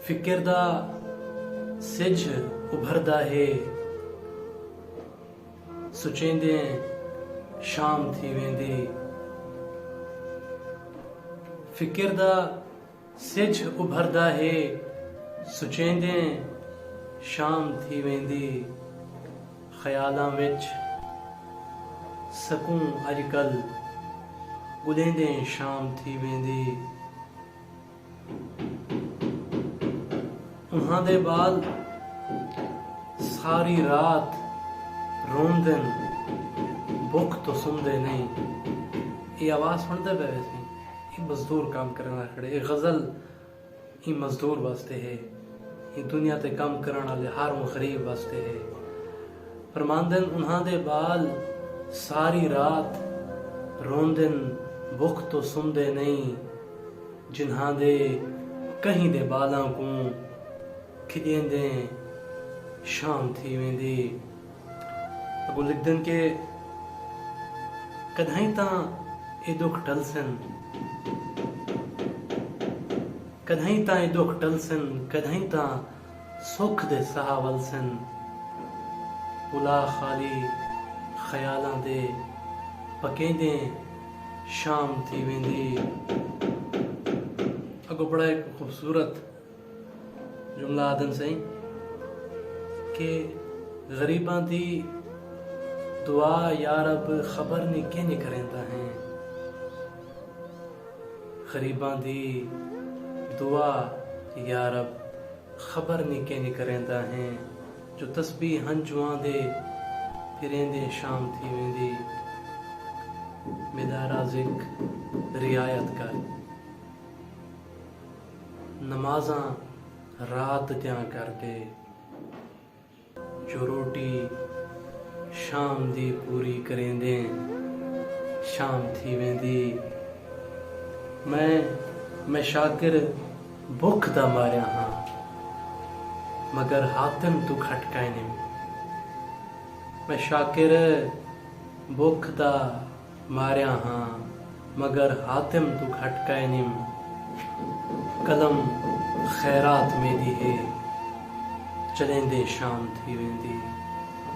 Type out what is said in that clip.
फिक्र दा सिज उभरदा है, सुचेंदे शाम थी वेंदी। फिक्र दा सिज उभरदा है, सुचेंदे शाम थी वेंदी। ख्यालां विच सकूं अजकल, गुलेंदे शाम थी वेंदी। उन्हां दे बाल सारी रात रोंदन, भुख तो सुनदे नहीं। ये आवाज सुनते पे वैसे ये मजदूर काम करना खड़े। ये गजल ये मजदूर वास्ते है, ये दुनिया ते काम करने वाले हर गरीब वास्ते है। फरमांदन उन्हां दे बाल सारी रात रोंदन, भुख तो सुनदे नहीं। जिन्हां दे कहीं दे बालां को खिलेंदे शाम थी वेंदी। अगो लिखदन के कदाई तां ए दुख टलसन, कदाई तां ए दुख टलसन, कदाई तां सुख दे सहावलसन। उला खाली ख्यालां दे पकेंदे शाम थी वेंदी। अगो बड़ा एक खूबसूरत जुमला आदन सही कि गरीबां दी दुआ या रब खबर नहीं के नहीं करेंदा है। गरीबां दी दुआ या रब खबर नहीं के नहीं करेंदा है। जो तस्बीह हंजुआं दे फिरेंदे शाम थी वेंदी। मेरा राज़िक रियायत कर, नमाज़ां रात दियां करके। जो रोटी शाम दी पूरी करेंदे शाम थी वेंदी। मैं शाकिर भुख दा मारिया हाँ, मगर हातिम तू खटकाए नहीं। मैं शाकिर भुख दा मारिया हाँ, मगर हातिम तू खटकाए नहीं। कलम खैरात में दी है, चलेंदे शाम थी वेंदी।